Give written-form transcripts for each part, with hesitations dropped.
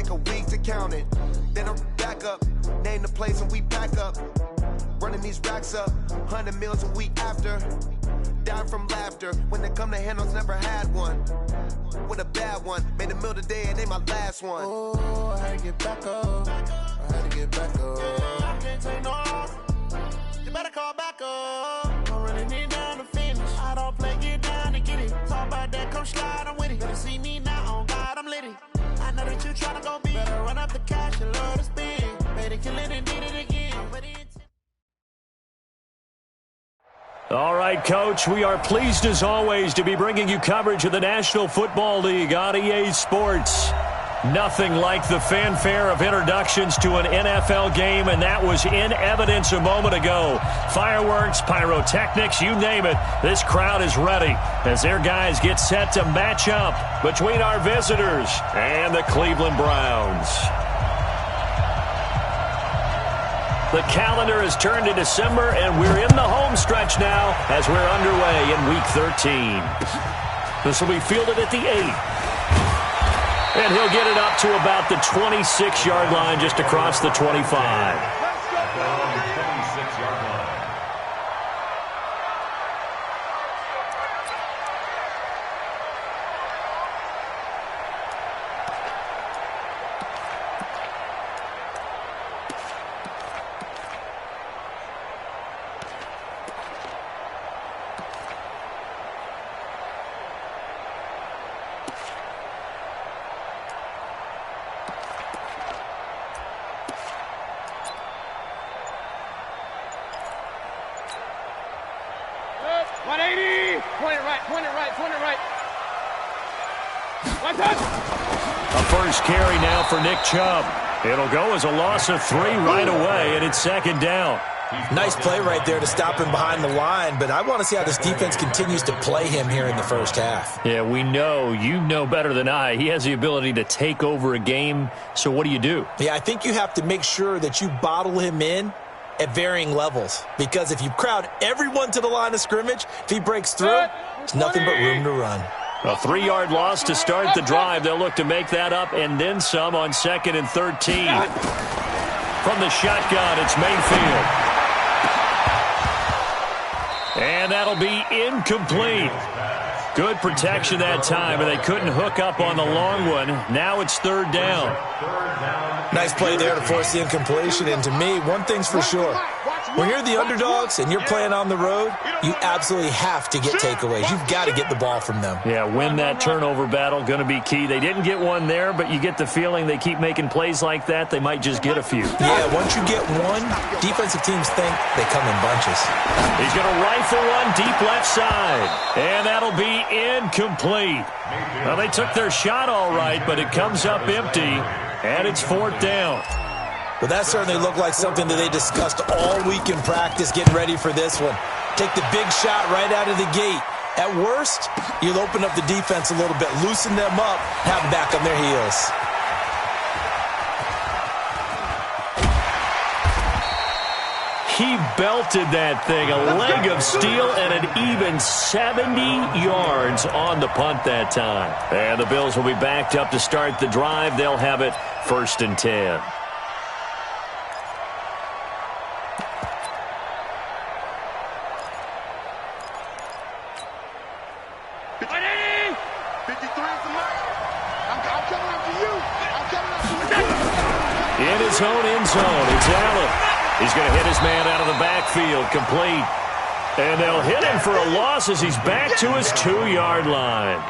take a week to count it. Then I'm back up, name the place and we pack up. Running these racks up, 100 meals a week after. Dying from laughter, when they come to handles, never had one. With a bad one, made a meal today and they my last one. Oh, I had to get back up, I had to get back up. I can't take no loss, you better call back up. Don't really need down to finish, I don't play, get down to get it. Talk about that, come slide, I'm with it. Better see me now, on God, I'm litty. I know that you tryna go big, better run up the cash and love to spend. Better kill it and did it again. All right, Coach, we are pleased as always to be bringing you coverage of the National Football League on EA Sports. Nothing like the fanfare of introductions to an NFL game, and that was in evidence a moment ago. Fireworks, pyrotechnics, you name it, this crowd is ready as their guys get set to match up between our visitors and the Cleveland Browns. The calendar has turned to December, and we're in the home stretch now as we're underway in Week 13. This will be fielded at the 8. And he'll get it up to about the 26-yard line, just across the 25. Carry now for Nick Chubb. It'll go as a loss of 3 right away, and it's second down. Nice play right there to stop him behind the line, but I want to see how this defense continues to play him here in the first half. Yeah, we know. You know better than I. He has the ability to take over a game, so what do? Yeah, I think you have to make sure that you bottle him in at varying levels, because if you crowd everyone to the line of scrimmage, if he breaks through, there's nothing but room to run. A 3-yard loss to start the drive. They'll look to make that up and then some on 2nd and 13. From the shotgun, it's Mayfield. And that'll be incomplete. Good protection that time, and they couldn't hook up on the long one. Now it's 3rd down. Nice play there to force the incompletion. And to me, one thing's for sure. When you're the underdogs and you're playing on the road, you absolutely have to get takeaways. You've got to get the ball from them. Yeah, win that turnover battle, going to be key. They didn't get one there, but you get the feeling they keep making plays like that, they might just get a few. Yeah, once you get one, defensive teams think they come in bunches. He's going to rifle one deep left side, and that'll be incomplete. Well, they took their shot all right, but it comes up empty, and it's 4th down. Well, that certainly looked like something that they discussed all week in practice, getting ready for this one. Take the big shot right out of the gate. At worst, you'll open up the defense a little bit, loosen them up, have them back on their heels. He belted that thing, a leg of steel, and an even 70 yards on the punt that time. And the Bills will be backed up to start the drive. They'll have it 1st and 10. In his own end zone, it's Allen. He's going to hit his man out of the backfield, complete. And they'll hit him for a loss as he's back to his 2-yard line.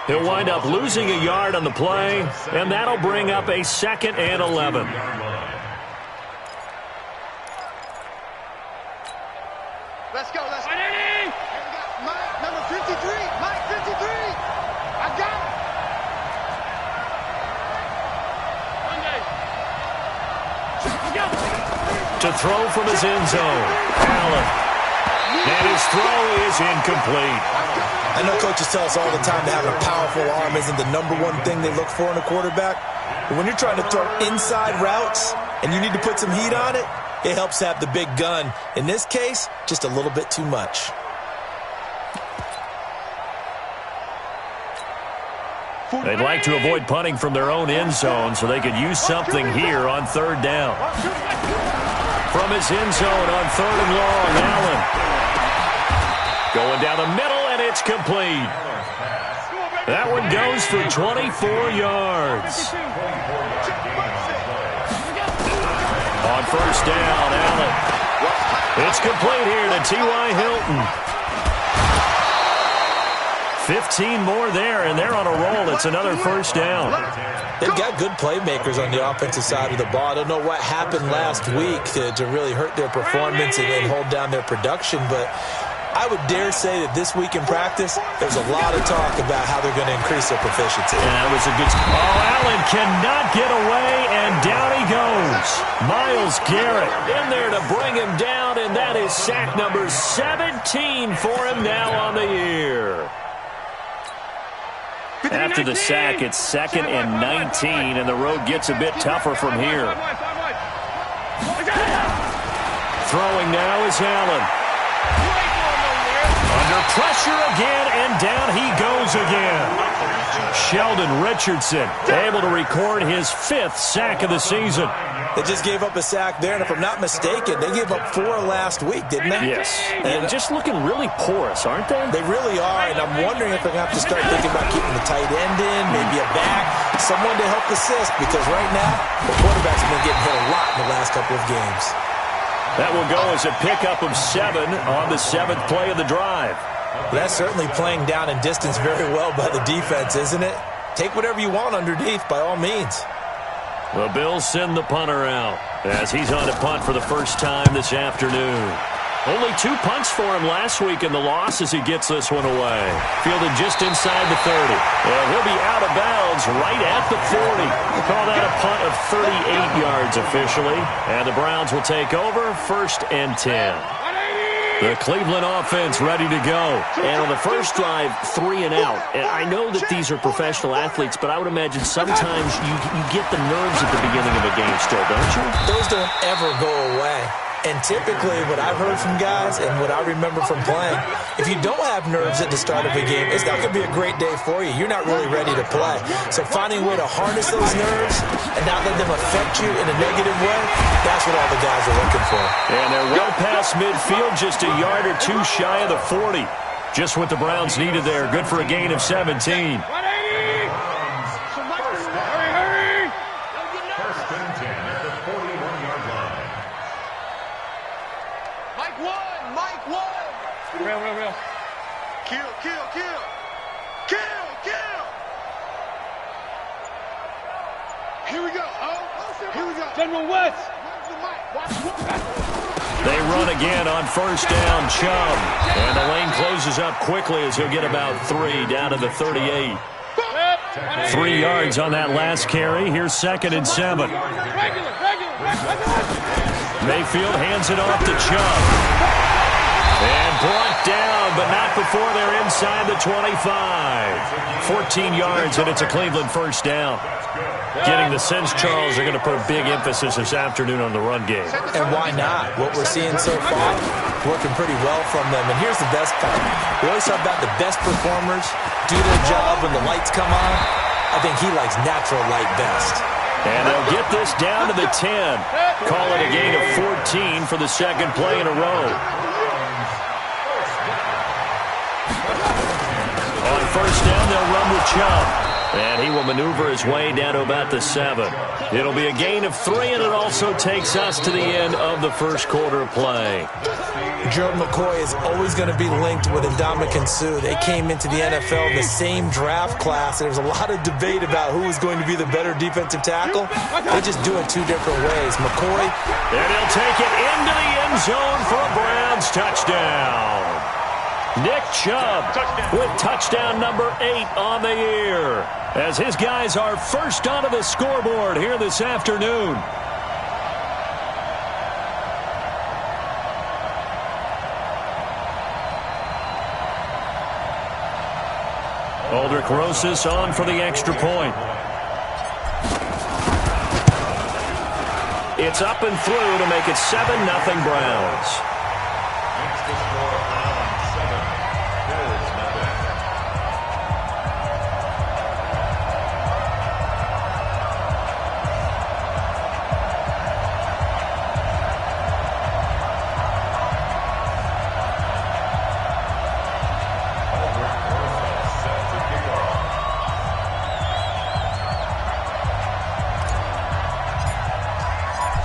He'll wind up losing a yard on the play, and that'll bring up a 2nd and 11. Let's go, let's go. Mike, number 53, Mike 53. I got it. To throw from his end zone, Allen. And his throw is incomplete. I know coaches tell us all the time that having a powerful arm isn't the #1 thing they look for in a quarterback. But when you're trying to throw inside routes and you need to put some heat on it, it helps have the big gun. In this case, just a little bit too much. They'd like to avoid punting from their own end zone so they could use something here on third down. From his end zone on third and long, Allen. Going down the middle, and it's complete. That one goes for 24 yards. On first down, Allen. It's complete here to T.Y. Hilton. 15 more there, and they're on a roll. It's another first down. They've got good playmakers on the offensive side of the ball. I don't know what happened last week to really hurt their performance and hold down their production, but I would dare say that this week in practice, there's a lot of talk about how they're going to increase their proficiency. And that was a good... Oh, Allen cannot get away, and down he goes. Myles Garrett in there to bring him down, and that is sack number 17 for him now on the year. After the sack, it's 2nd and 19, and the road gets a bit tougher from here. Throwing now is Allen. Under pressure again, and down he goes again. Sheldon Richardson able to record his 5th sack of the season. They just gave up a sack there, and if I'm not mistaken, they gave up 4 last week, didn't they? Yes, and just looking really porous, aren't they? They really are, and I'm wondering if they're going to have to start thinking about keeping the tight end in, maybe a back, someone to help assist, because right now, the quarterback's been getting hit a lot in the last couple of games. That will go as a pickup of 7 on the 7th play of the drive. That's certainly playing down in distance very well by the defense, isn't it? Take whatever you want underneath, by all means. The Bills send the punter out as he's on to punt for the first time this afternoon. Only 2 punts for him last week in the loss as he gets this one away. Fielded just inside the 30. And he'll be out of bounds right at the 40. We'll call that a punt of 38 yards officially. And the Browns will take over 1st and 10. The Cleveland offense ready to go. And on the first drive, 3 and out. And I know that these are professional athletes, but I would imagine sometimes you get the nerves at the beginning of a game still, don't you? Those don't ever go away. And typically what I've heard from guys and what I remember from playing, if you don't have nerves at the start of a game, it's not going to be a great day for you. You're not really ready to play. So finding a way to harness those nerves and not let them affect you in a negative way, that's what all the guys are looking for. And they're well past midfield, just a yard or 2 shy of the 40. Just what the Browns needed there. Good for a gain of 17. Real. Kill. Here we go. Here we go. General West. They run again on first down, Chubb. And the lane closes up quickly as he'll get about 3 down to the 38. 3 yards on that last carry. Here's 2nd and 7. Mayfield hands it off to Chubb. And brought down, but not before they're inside the 25. 14 yards, and it's a Cleveland first down. Getting the sense, Charles, are going to put a big emphasis this afternoon on the run game. And why not? What we're seeing so far, working pretty well from them. And here's the best part. We always talk about the best performers do their job when the lights come on. I think he likes natural light best. And they'll get this down to the 10. Call it a gain of 14 for the 2nd play in a row. On first down, they'll run with Chubb. And he will maneuver his way down to about the 7. It'll be a gain of 3, and it also takes us to the end of the first quarter play. Gerald McCoy is always going to be linked with Ndamukong Suh. They came into the NFL in the same draft class. There's a lot of debate about who was going to be the better defensive tackle. They just do it 2 different ways. McCoy. And he'll take it into the end zone for a Browns touchdown. Nick Chubb with touchdown number 8 on the year, as his guys are first onto the scoreboard here this afternoon. Aldrich Rosas on for the extra point. It's up and through to make it 7-0 Browns.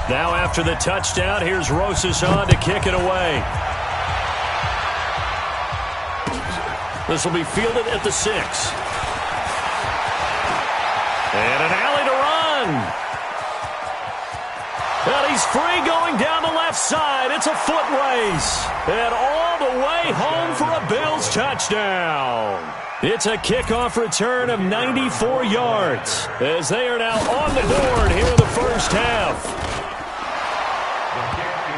Now after the touchdown, here's Rosas on to kick it away. This will be fielded at the 6. And an alley to run. And he's free going down the left side. It's a foot race. And all the way home for a Bills touchdown. It's a kickoff return of 94 yards as they are now on the board here in the first half.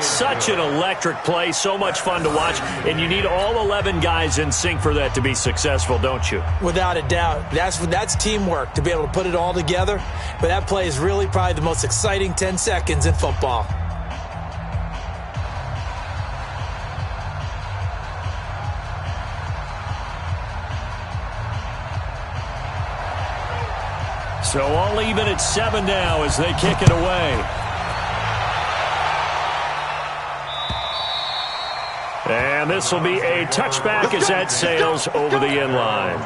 Such an electric play, so much fun to watch, and you need all 11 guys in sync for that to be successful, don't you? Without a doubt. That's teamwork, to be able to put it all together. But that play is really probably the most exciting 10 seconds in football. So all even at 7 now as they kick it away. And this will be a touchback as that sails over the end line.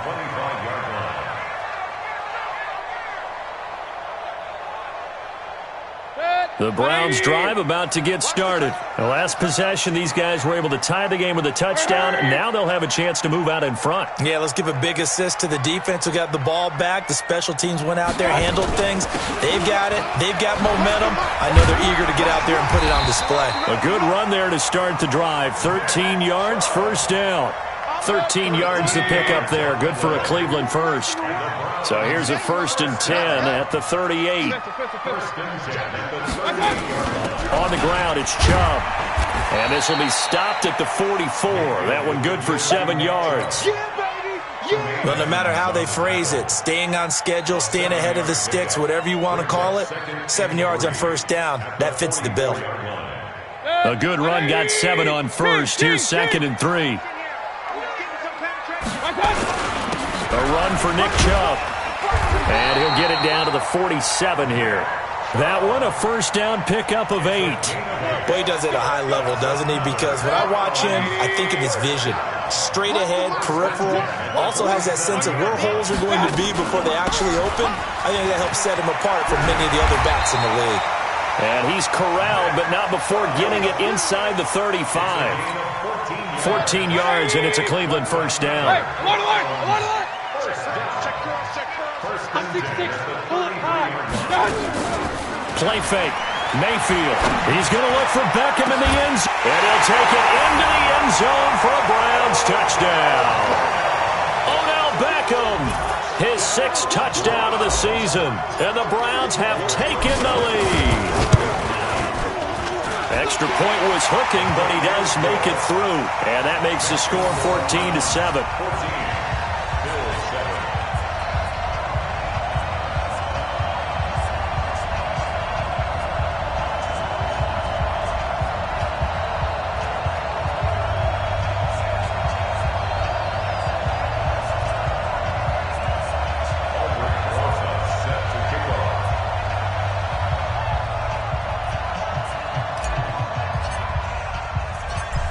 The Browns drive about to get started. The last possession, these guys were able to tie the game with a touchdown. Now they'll have a chance to move out in front. Yeah, let's give a big assist to the defense who got the ball back. The special teams went out there, handled things. They've got it. They've got momentum. I know they're eager to get out there and put it on display. A good run there to start the drive. 13 yards, first down. 13 yards to pick up there. Good for a Cleveland first. So here's a 1st and 10 at the 38. On the ground, it's Chubb. And this will be stopped at the 44. That one good for 7 yards. Well, no matter how they phrase it, staying on schedule, staying ahead of the sticks, whatever you want to call it, 7 yards on first down, that fits the bill. A good run got 7 on first. Here's 2nd and 3. A run for Nick Chubb. And he'll get it down to the 47 here. That one, a first down pickup of 8. Boy, he does it at a high level, doesn't he? Because when I watch him, I think of his vision. Straight ahead, peripheral. Also has that sense of where holes are going to be before they actually open. I think that helps set him apart from many of the other backs in the league. And he's corralled, but not before getting it inside the 35. 14 yards, and it's a Cleveland first down. Hey, I'm on alert! I'm on alert! Check cross. I'm 6'6". Pull it high. Play fake. Mayfield. He's going to look for Beckham in the end zone. And he'll take it into the end zone for a Browns touchdown. Odell Beckham, his 6th touchdown of the season. And the Browns have taken the lead. Extra point was hooking, but he does make it through. And that makes the score 14-7.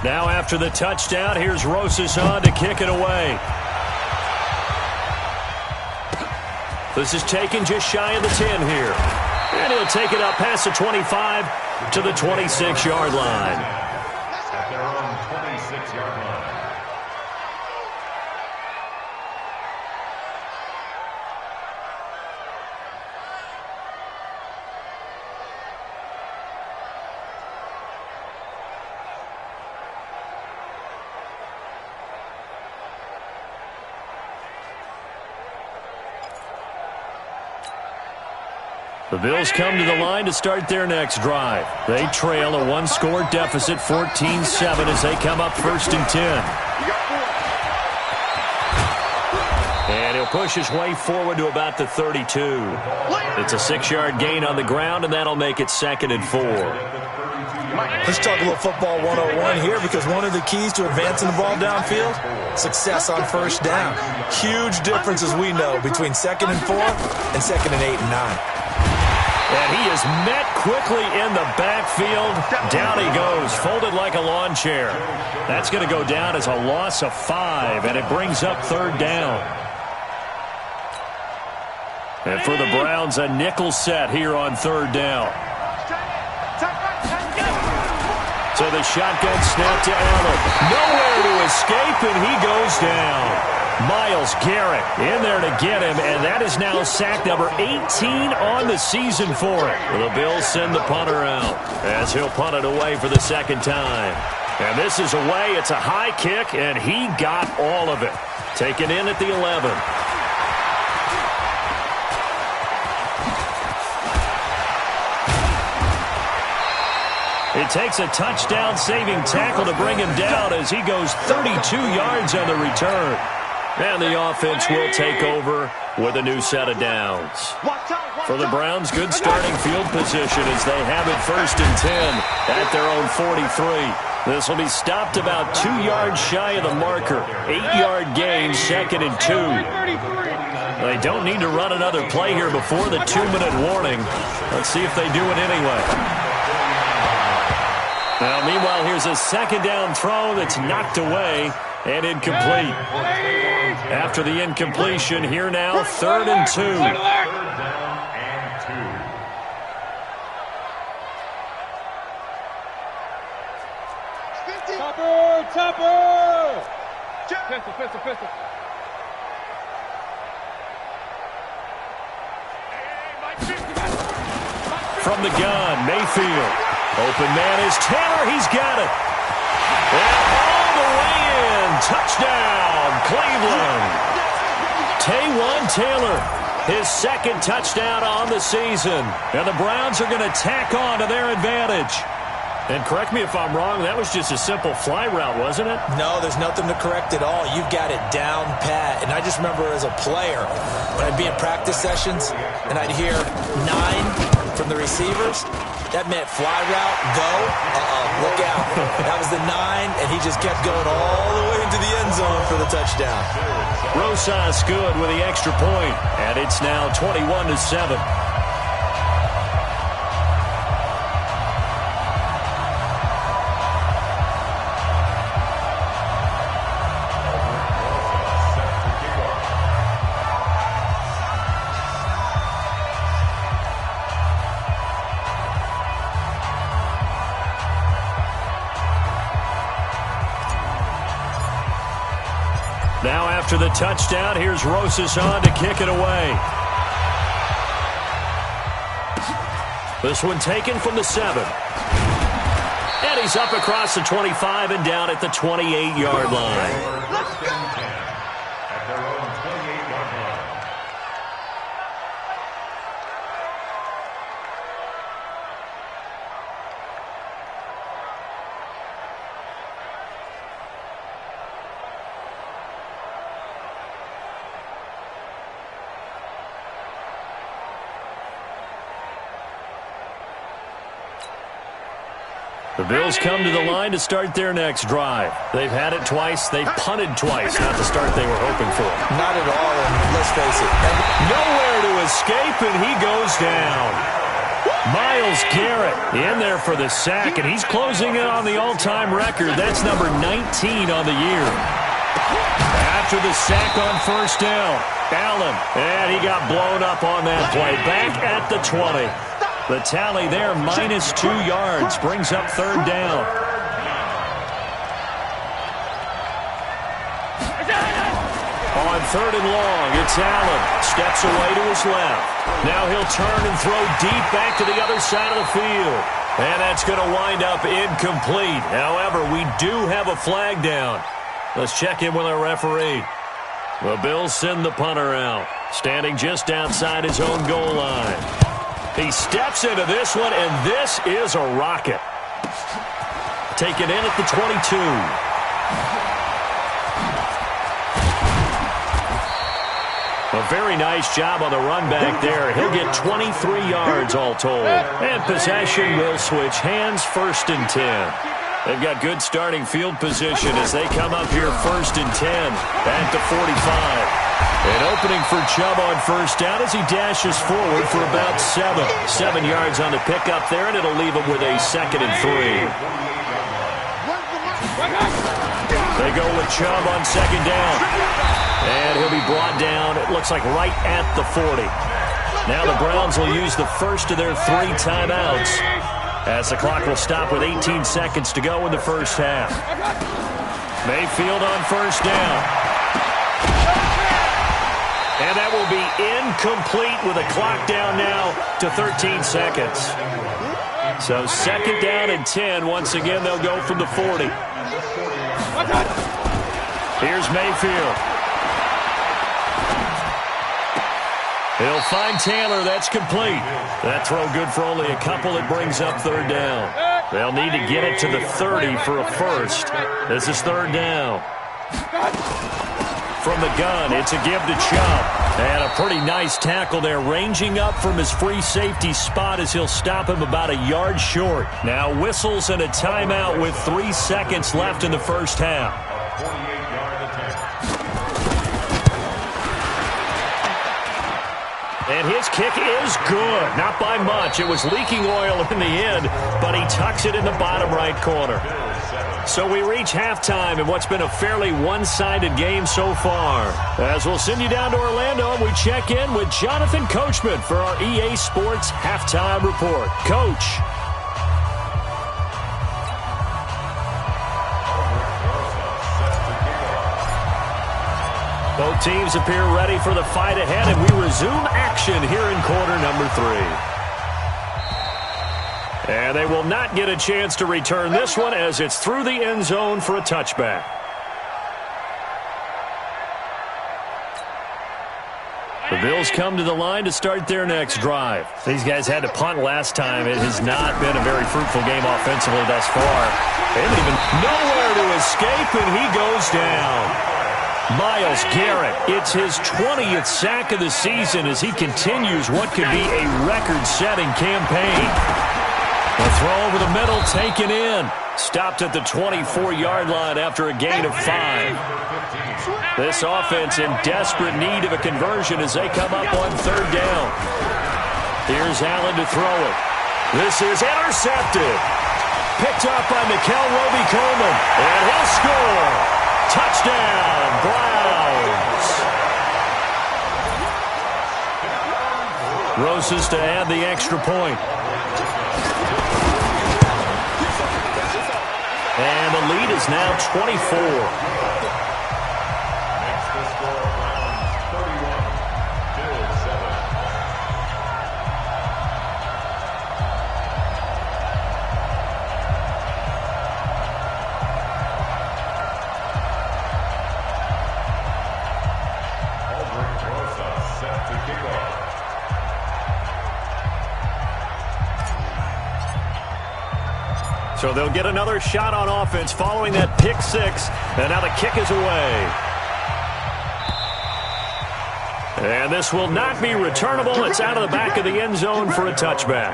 Now after the touchdown, here's Rosas on to kick it away. This is taken just shy of the 10 here. And he'll take it up past the 25 to the 26-yard line. At their own 26-yard line. The Bills come to the line to start their next drive. They trail a one-score deficit, 14-7, as they come up 1st and 10. And he'll push his way forward to about the 32. It's a 6-yard gain on the ground, and that'll make it 2nd and 4. Let's talk a little football 101 here, because one of the keys to advancing the ball downfield, success on first down. Huge difference, as we know, between 2nd and 4 and 2nd and 8 and 9. And he is met quickly in the backfield. Down he goes, folded like a lawn chair. That's going to go down as a loss of 5, and it brings up 3rd down. And for the Browns, a nickel set here on 3rd down. So the shotgun snap to Allen. Nowhere to escape, and he goes down. Myles Garrett in there to get him, and that is now sack number 18 on the season for it. The Bills send the punter out as he'll punt it away for the second time. And this is away. It's a high kick, and he got all of it. Taken in at the 11. It takes a touchdown-saving tackle to bring him down as he goes 32 yards on the return. And the offense will take over with a new set of downs. For the Browns, good starting field position as they have it 1st and 10 at their own 43. This will be stopped about 2 yards shy of the marker. 8-yard gain, 2nd and 2. They don't need to run another play here before the 2-minute warning. Let's see if they do it anyway. Now, meanwhile, here's a 2nd down throw that's knocked away and incomplete. After the incompletion, here now, 3rd and 2. Third down and 2. Topper! Pistol. From the gun, Mayfield. Open man is Taylor. He's got it. And all the way in. Touchdown, Cleveland. Taywan Taylor, his 2nd touchdown on the season. And the Browns are going to tack on to their advantage. And correct me if I'm wrong, that was just a simple fly route, wasn't it? No, there's nothing to correct at all. You've got it down pat. And I just remember as a player, when I'd be in practice sessions and I'd hear 9 from the receivers, that meant fly route, go, look out. That was the 9, and he just kept going all the way into the end zone for the touchdown. Rosas good with the extra point, and it's now 21-7. Now after the touchdown, here's Rosas on to kick it away. This one taken from the 7. And he's up across the 25 and down at the 28-yard line. First and 10 at their own 28-yard line. The Bills come to the line to start their next drive. They've had it twice. They've punted twice. Not the start they were hoping for. Not at all, and let's face it. Nowhere to escape, and he goes down. Myles Garrett in there for the sack, and he's closing in on the all-time record. That's number 19 on the year. After the sack on 1st down, Allen, and he got blown up on that play. Back at the 20. The tally there, -2 yards, brings up 3rd down. On 3rd and long, it's Allen. Steps away to his left. Now he'll turn and throw deep back to the other side of the field. And that's going to wind up incomplete. However, we do have a flag down. Let's check in with our referee. The Bills send the punter out, standing just outside his own goal line. He steps into this one, and this is a rocket. Taken in at the 22. A very nice job on the run back there. He'll get 23 yards all told. And possession will switch hands, 1st and 10. They've got good starting field position as they come up here 1st and 10 at the 45. An opening for Chubb on 1st down as he dashes forward for about 7 yards on the pickup there, and it'll leave him with a 2nd and 3. They go with Chubb on 2nd down. And he'll be brought down, it looks like right at the 40. Now the Browns will use the first of their 3 timeouts. as the clock will stop with 18 seconds to go in the first half. Mayfield on first down. And that will be incomplete with a clock down now to 13 seconds. So second down and 10. Once again, they'll go from the 40. Here's Mayfield. He'll find Taylor. That's complete. That throw good for only a couple. It brings up third down. They'll need to get it to the 30 for a first. This is third down. From the gun, it's a give to Chubb. And a pretty nice tackle there, ranging up from his free safety spot as he'll stop him about a yard short. Now whistles and a timeout with 3 seconds left in the first half. And his kick is good. Not by much. It was leaking oil in the end, but he tucks it in the bottom right corner. So we reach halftime in what's been a fairly one-sided game so far. As we'll send you down to Orlando, we check in with Jonathan Coachman for our EA Sports Halftime Report. Coach. Both teams appear ready for the fight ahead, and we resume action here in quarter number 3. And they will not get a chance to return this one as it's through the end zone for a touchback. The Bills come to the line to start their next drive. These guys had to punt last time. It has not been a very fruitful game offensively thus far. They haven't even nowhere to escape, and he goes down. Myles Garrett, it's his 20th sack of the season as he continues what could be a record-setting campaign. The throw over the middle taken in. Stopped at the 24-yard line after a gain of 5. This offense in desperate need of a conversion as they come up on third down. Here's Allen to throw it. This is intercepted. Picked up by Mikel Roby-Coleman. And he'll score. Touchdown, Browns. Roses to add the extra point. And the lead is now 24. So they'll get another shot on offense following that pick six. And now the kick is away. And this will not be returnable. It's out of the back of the end zone for a touchback.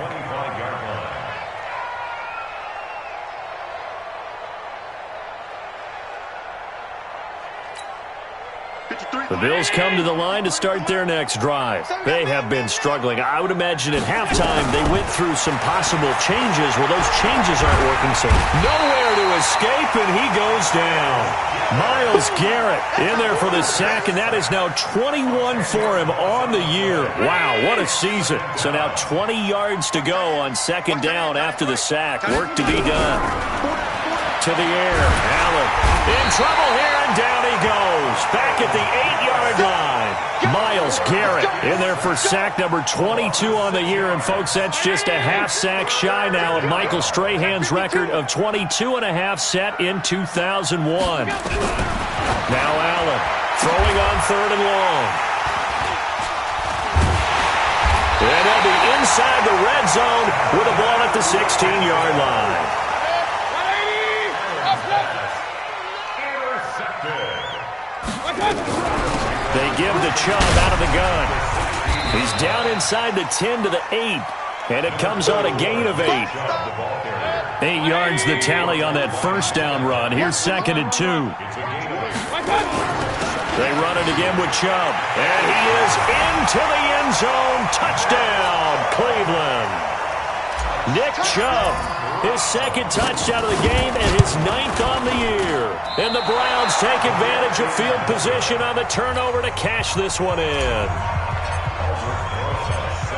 The Bills come to the line to start their next drive. They have been struggling. I would imagine at halftime they went through some possible changes. Well, those changes aren't working, so nowhere to escape, and he goes down. Myles Garrett in there for the sack, and that is now 21 for him on the year. Wow, what a season. So now 20 yards to go on second down after the sack. Work to be done. To the air, Allen in trouble here, and down he goes. Back at the 8-yard line. Myles Garrett in there for sack number 22 on the year. And, folks, that's just a half sack shy now of Michael Strahan's record of 22.5 set in 2001. Now Allen throwing on third and long. And they'll be inside the red zone with a ball at the 16-yard line. They give the Chubb out of the gun. He's down inside the 10 to the 8. And it comes on a gain of 8. 8 yards the tally on that first down run. Here's second and 2. They run it again with Chubb. And he is into the end zone. Touchdown, Cleveland. Nick Chubb, his second touchdown of the game and his 9th on the year. And the Browns take advantage of field position on the turnover to cash this one in.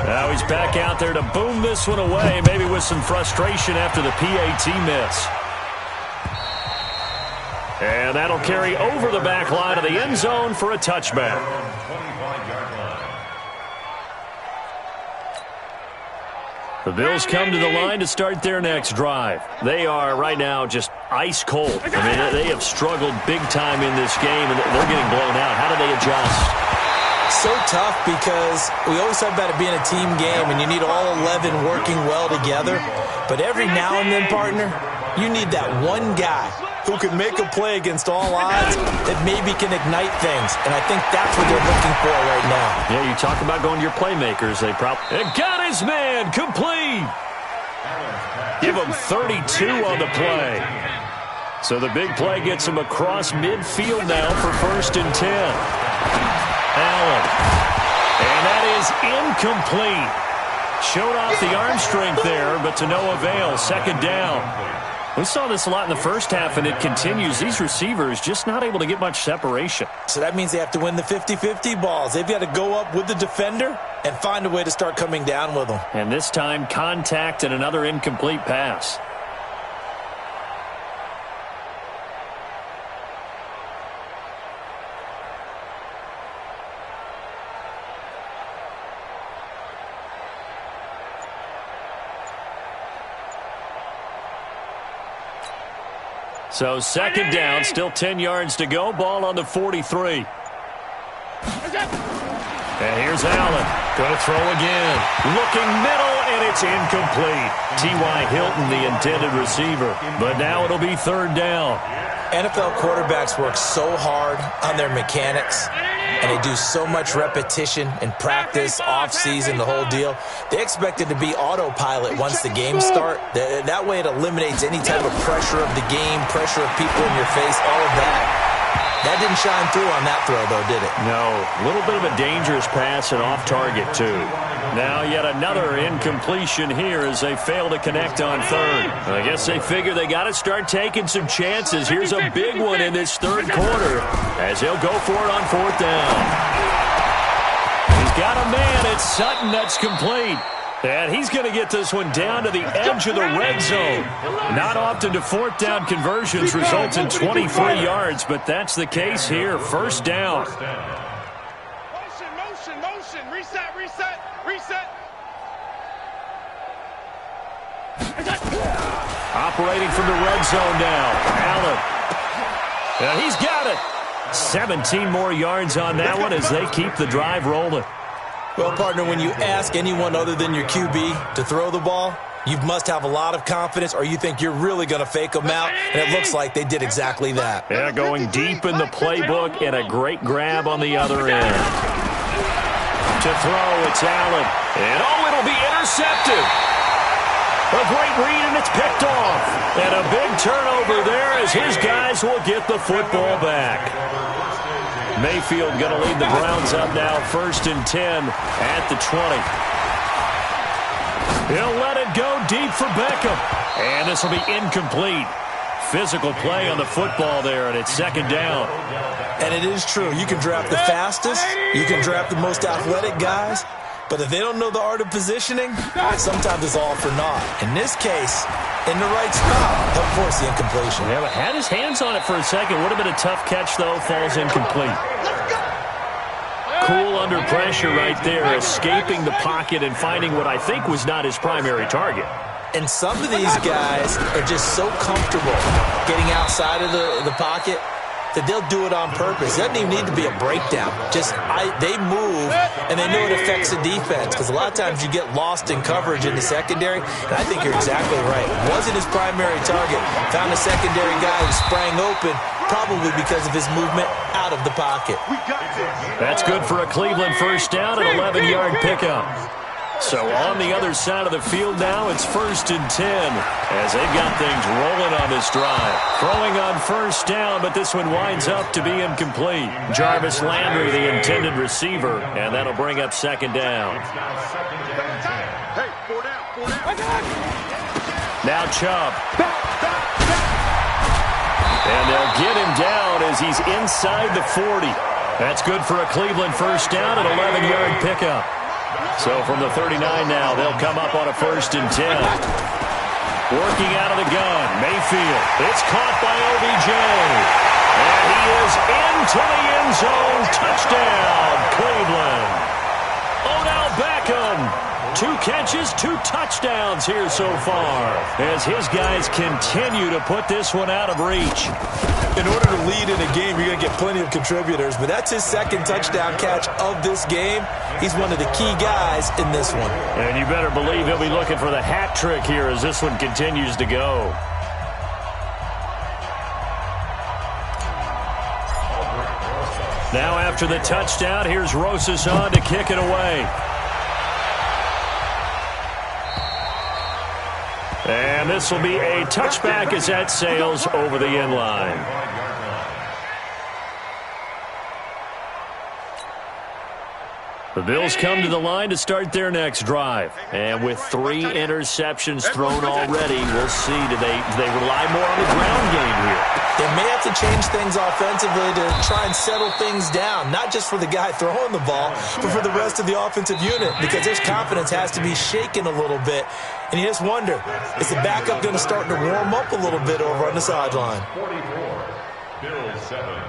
Now he's back out there to boom this one away, maybe with some frustration after the PAT miss. And that'll carry over the back line of the end zone for a touchback. The Bills come to the line to start their next drive. They are right now just ice cold. I mean, they have struggled big time in this game, and they're getting blown out. How do they adjust? So tough because we always talk about it being a team game, and you need all 11 working well together. But every now and then, partner, you need that one guy who can make a play against all odds that maybe can ignite things. And I think that's what they're looking for right now. Yeah, you talk about going to your playmakers. They probably got his man complete. Give him 32 on the play. So the big play gets him across midfield now for 1st and 10. Allen. And that is incomplete. Showed off the arm strength there, but to no avail. 2nd down. We saw this a lot in the first half, and it continues. These receivers just not able to get much separation. So that means they have to win the 50-50 balls. They've got to go up with the defender and find a way to start coming down with them. And this time, contact and another incomplete pass. So 2nd down, still 10 yards to go. Ball on the 43. And here's Allen. Going to throw again. Looking middle, and it's incomplete. T.Y. Hilton, the intended receiver. But now it'll be 3rd down. NFL quarterbacks work so hard on their mechanics, and they do so much repetition in practice, off-season, the whole deal. They expect it to be autopilot once the games start. That way it eliminates any type of pressure of the game, pressure of people in your face, all of that. That didn't shine through on that throw, though, did it? No. A little bit of a dangerous pass and off target, too. Now yet another incompletion here as they fail to connect on 3rd. I guess they figure they got to start taking some chances. Here's a big one in this 3rd quarter as they'll go for it on 4th down. He's got a man. It's Sutton that's complete. And he's going to get this one down to the edge of the red zone. Not often do 4th down conversions result in 23 yards, but that's the case here. 1st down. Motion. Reset. Operating from the red zone now. Allen. And he's got it. 17 more yards on that one as they keep the drive rolling. Well, partner, when you ask anyone other than your QB to throw the ball, you must have a lot of confidence or you think you're really going to fake them out, and it looks like they did exactly that. Yeah, going deep in the playbook and a great grab on the other end. To throw, it's Allen. And, it'll be intercepted. A great read, and it's picked off. And a big turnover there as his guys will get the football back. Mayfield going to lead the Browns up now, 1st and 10 at the 20. He'll let it go deep for Beckham. And this will be incomplete. Physical play on the football there, and it's 2nd down. And it is true. You can draft the fastest. You can draft the most athletic guys. But if they don't know the art of positioning, sometimes it's all for naught. In this case, in the right spot, help force the incompletion. Yeah, but had his hands on it for a second. Would have been a tough catch, though. Falls incomplete. Cool under pressure right there, escaping the pocket and finding what I think was not his primary target. And some of these guys are just so comfortable getting outside of the pocket that they'll do it on purpose. It doesn't even need to be a breakdown. They move, and they know it affects the defense because a lot of times you get lost in coverage in the secondary, and I think you're exactly right. Wasn't his primary target. Found a secondary guy who sprang open, probably because of his movement out of the pocket. That's good for a Cleveland 1st down, an 11-yard pickup. So on the other side of the field now, it's 1st and 10 as they've got things rolling on this drive. Throwing on 1st down, but this one winds up to be incomplete. Jarvis Landry, the intended receiver, and that'll bring up 2nd down. Hey, 4 down. Now Chubb. And they'll get him down as he's inside the 40. That's good for a Cleveland 1st down, an 11-yard pickup. So from the 39 now, they'll come up on a 1st and 10. Working out of the gun, Mayfield. It's caught by OBJ. And he is into the end zone. Touchdown, Cleveland. Odell Beckham. 2 catches, 2 touchdowns here so far as his guys continue to put this one out of reach. In order to lead in a game, you're going to get plenty of contributors, but that's his 2nd touchdown catch of this game. He's one of the key guys in this one. And you better believe he'll be looking for the hat trick here as this one continues to go. Now after the touchdown, here's Rosas on to kick it away. And this will be a touchback as that sails over the end line. The Bills come to the line to start their next drive. And with 3 interceptions thrown already, we'll see. Do they rely more on the ground game here? They may have to change things offensively to try and settle things down, not just for the guy throwing the ball, but for the rest of the offensive unit, because his confidence has to be shaken a little bit. And you just wonder, is the backup going to start to warm up a little bit over on the sideline? 44, Bills 7.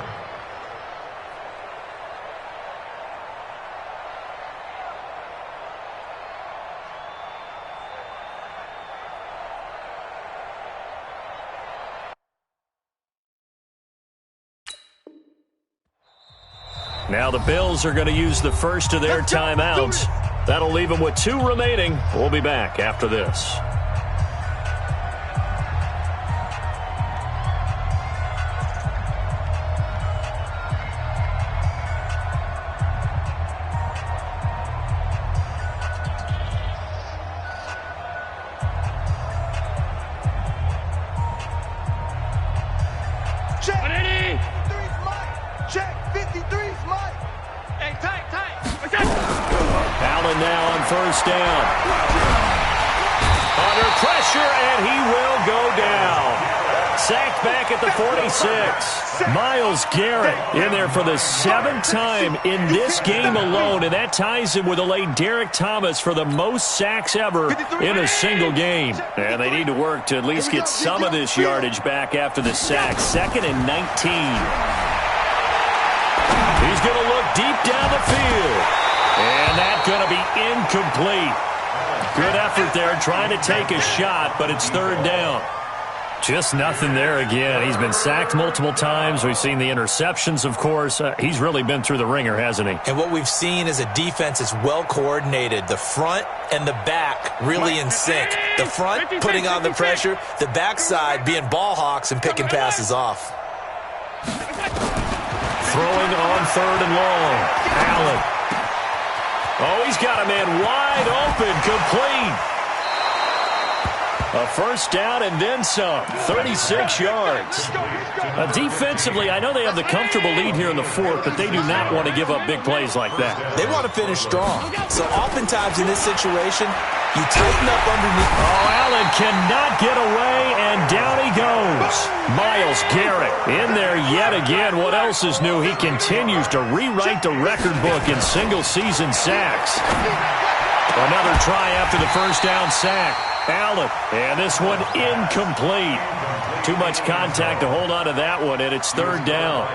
Now the Bills are going to use the first of their timeouts. That'll leave them with 2 remaining. We'll be back after this. First down. Under pressure, and he will go down. Sacked back at the 46. Myles Garrett in there for the 7th time in this game alone, and that ties him with the late Derek Thomas for the most sacks ever in a single game. And they need to work to at least get some of this yardage back after the sack. 2nd and 19. He's going to look deep down the field. And that's going to be incomplete. Good effort there trying to take a shot, but it's 3rd down. Just nothing there again. He's been sacked multiple times. We've seen the interceptions, of course. He's really been through the ringer, hasn't he? And what we've seen is a defense that's well coordinated. The front and the back really in sync. The front putting on the pressure, the backside being ball hawks and picking passes off. Throwing on 3rd and long. Allen. Oh, he's got a man wide open, complete. A first down and then some, 36 yards. Defensively, I know they have the comfortable lead here in the 4th, but they do not want to give up big plays like that. They want to finish strong. So oftentimes in this situation, you tighten up underneath. Oh, Allen cannot get away, and down he goes. Myles Garrett in there yet again. What else is new? He continues to rewrite the record book in single-season sacks. Another try after the first down sack. Allen, and this one incomplete. Too much contact to hold on to that one, and it's 3rd down.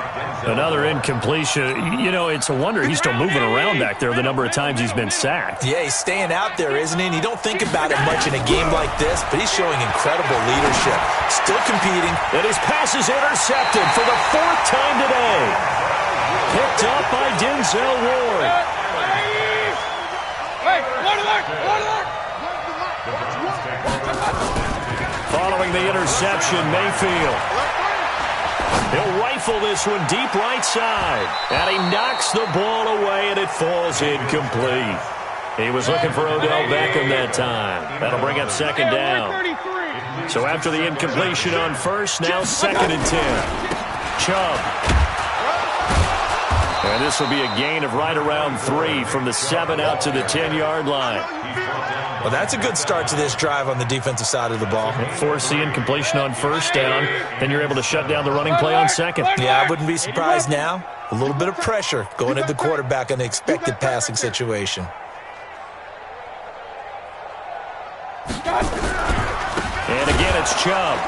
Another incompletion. You know, it's a wonder he's still moving around back there the number of times he's been sacked. Yeah, he's staying out there, isn't he? And you don't think about it much in a game like this, but he's showing incredible leadership. Still competing. And his pass is intercepted for the 4th time today. Picked up by Denzel Ward. Following the interception, Mayfield. He'll rifle this one deep right side. And he knocks the ball away, and it falls incomplete. He was looking for Odell Beckham that time. That'll bring up 2nd down. So after the incompletion on first, now 2nd and 10. Chubb. And this will be a gain of right around 3 from the 7 out to the 10-yard line. Well, that's a good start to this drive on the defensive side of the ball. Force the incompletion on first down, then you're able to shut down the running play on 2nd. Yeah, I wouldn't be surprised now. A little bit of pressure going at the quarterback in the expected passing situation. And again, it's Chubb.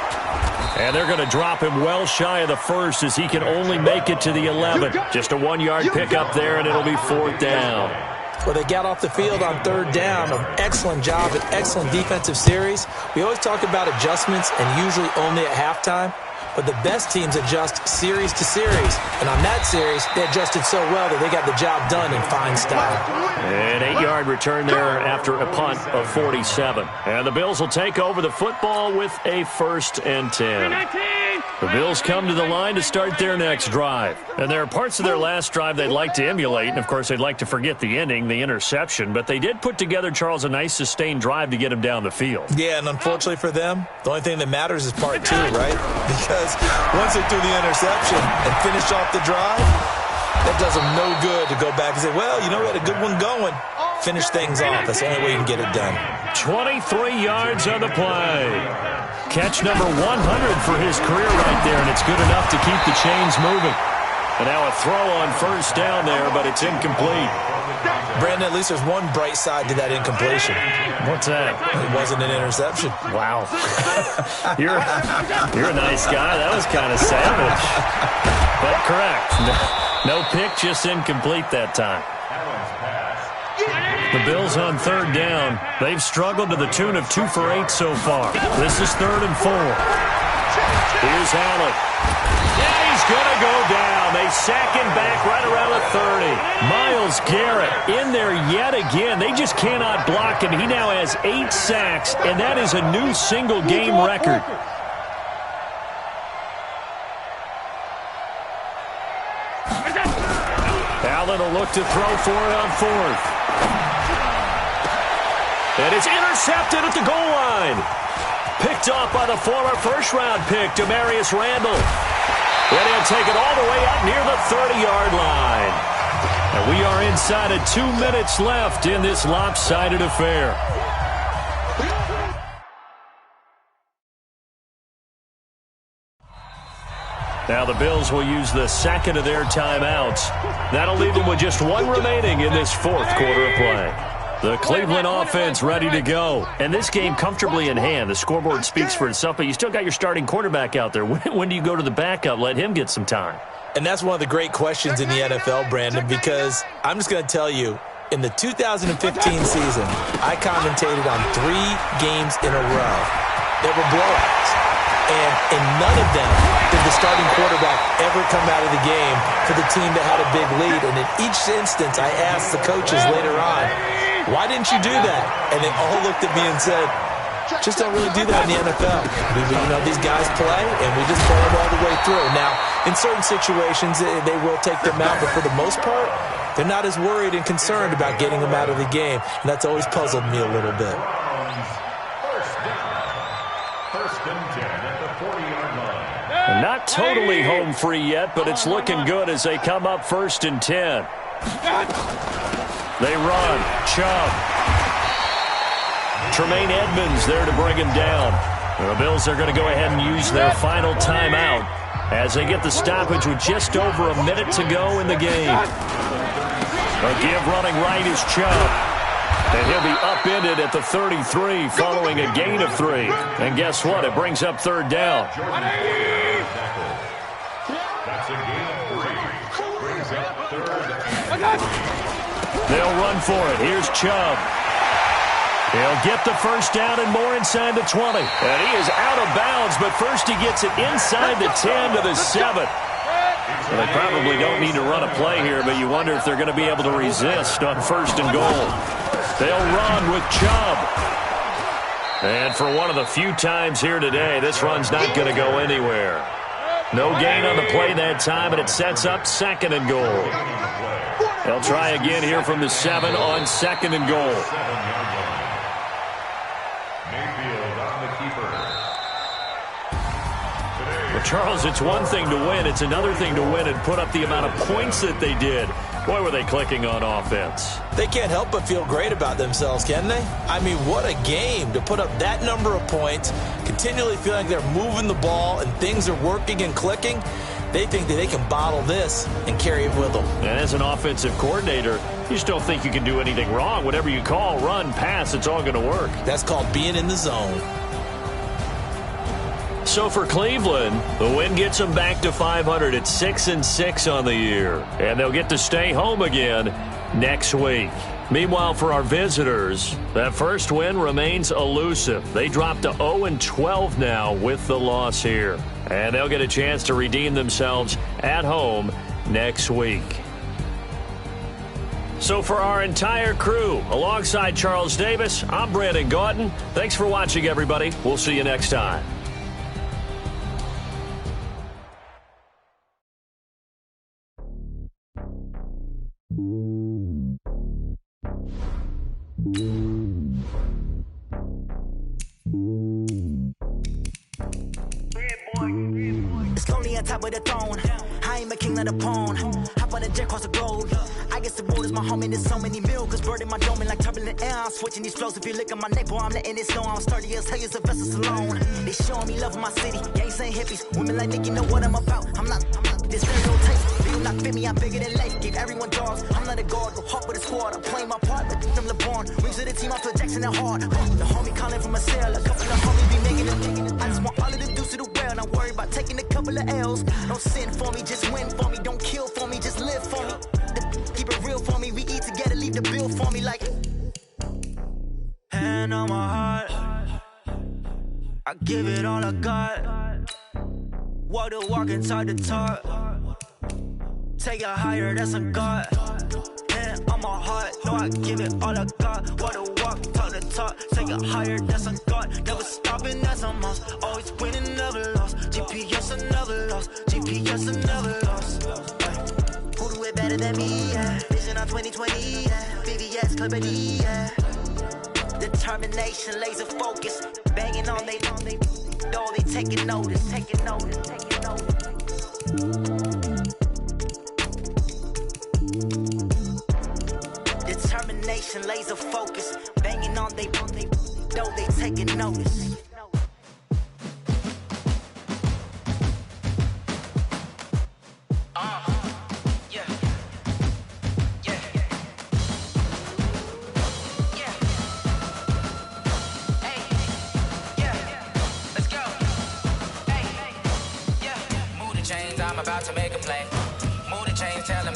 And they're going to drop him well shy of the first as he can only make it to the 11. Just a 1-yard pickup there, and it'll be 4th down. Well, they got off the field on 3rd down. An excellent job, an excellent defensive series. We always talk about adjustments and usually only at halftime. But the best teams adjust series to series. And on that series, they adjusted so well that they got the job done in fine style. An 8-yard return there after a punt of 47. And the Bills will take over the football with a 1st and 10. The Bills come to the line to start their next drive. And there are parts of their last drive they'd like to emulate. And, of course, they'd like to forget the ending, the interception. But they did put together, Charles, a nice sustained drive to get him down the field. Yeah, and unfortunately for them, the only thing that matters is part 2, right? Because once they threw the interception and finished off the drive, that does them no good to go back and say, well, you know, we had a good one going. Finish things off. That's the only way you can get it done. 23 yards on the play. Catch number 100 for his career right there, and it's good enough to keep the chains moving. And now a throw on 1st down there, but it's incomplete. Brandon, at least there's one bright side to that incompletion. What's that? It wasn't an interception. Wow. You're a nice guy. That was kind of savage. But correct. No pick, just incomplete that time. The Bills on 3rd down. They've struggled to the tune of 2 for 8 so far. This is 3rd and 4. Here's Allen. And he's going to go down. They sack him back right around the 30. Myles Garrett in there yet again. They just cannot block him. He now has 8 sacks, and that is a new single-game record. Allen will look to throw for it on 4th. And it's intercepted at the goal line. Picked off by the former first-round pick, Demarius Randall. And he'll take it all the way up near the 30-yard line. And we are inside of 2 minutes left in this lopsided affair. Now the Bills will use the second of their timeouts. That'll leave them with just 1 remaining in this 4th quarter of play. The Cleveland offense ready to go. And this game comfortably in hand. The scoreboard speaks for itself, but you still got your starting quarterback out there. When do you go to the backup? Let him get some time. And that's one of the great questions in the NFL, Brandon, because I'm just going to tell you, in the 2015 season, I commentated on 3 games in a row that were blowouts. And in none of them did the starting quarterback ever come out of the game for the team that had a big lead. And in each instance, I asked the coaches later on, why didn't you do that? And they all looked at me and said, just don't really do that in the NFL. These guys play, and we just play them all the way through. Now, in certain situations, they will take them out, but for the most part, they're not as worried and concerned about getting them out of the game. And that's always puzzled me a little bit. First and 10 at the 40-yard line. Not totally home free yet, but it's looking good as they come up 1st and 10. They run. Chubb. Tremaine Edmonds there to bring him down. The Bills are going to go ahead and use their final timeout as they get the stoppage with just over a minute to go in the game. A give running right is Chubb. And he'll be upended at the 33 following a gain of 3. And guess what? It brings up 3rd down. That's a gain of 3. Brings up 3rd and 3. They'll run for it. Here's Chubb. He'll get the 1st down and more inside the 20. And he is out of bounds, but first he gets it inside the 10 to the 7. Well, they probably don't need to run a play here, but you wonder if they're going to be able to resist on 1st and goal. They'll run with Chubb. And for one of the few times here today, this run's not going to go anywhere. No gain on the play that time, and it sets up 2nd and goal. They'll try again here from the 7 on 2nd and goal. Mayfield on the keeper. Well, Charles, it's one thing to win. It's another thing to win and put up the amount of points that they did. Boy, were they clicking on offense. They can't help but feel great about themselves, can they? I mean, what a game to put up that number of points, continually feeling like they're moving the ball and things are working and clicking. They think that they can bottle this and carry it with them. And as an offensive coordinator, you just don't think you can do anything wrong. Whatever you call, run, pass, it's all going to work. That's called being in the zone. So for Cleveland, the win gets them back to 500 at 6-6 on the year. And they'll get to stay home again next week. Meanwhile, for our visitors, that first win remains elusive. They drop to 0-12 now with the loss here. And they'll get a chance to redeem themselves at home next week. So for our entire crew, alongside Charles Davis, I'm Brandon Gaudin. Thanks for watching, everybody. We'll see you next time. It's lonely on top of the throne. I ain't a king of the pawn. Hop on a jet across the globe. I guess the road is my home and there's so many milk. Bird in my dome and like turbulent air. I'm switching these flows. If you look at my neck, boy, I'm letting it snow. I'm sturdy as hell, a vessel alone. They showing me love in my city. Gangs ain't hippies. Women like Nick, you know what I'm about. I'm not this stereotype. They do not fit me, I'm bigger than life. Give everyone dogs. I'm not a guard, go hard with a squad. I'm playing my part, but them LeBron. Rings to the team, I feel Jackson and hard. The homie calling from a cell. A couple of homies be making it. I just want all of the dudes to the well. Not worry about taking a couple of L's. Don't sin for me, just win for me. Don't kill for me, just live for me. Keep it real for me. We eat together, leave the bill for me like. Hand on my heart, I give it all I got. Walk the walk and talk the talk. Take it higher, that's a God. Hand on my heart, no, I give it all I got. Walk the walk, talk the talk. Take it higher, that's a God. Never stopping, that's a must. Always winning, never lost. GPS, I never lost. GPS, I never lost. Who do it better than me? Yeah. Vision on 2020. Yeah. VVS, Clippity. Yeah. Determination, laser focus. Banging on they, though they taking notice. Taking notice, taking notice. Determination, laser focus. Banging on they, though they taking notice. I'm about to make a play. Move the chains, tell them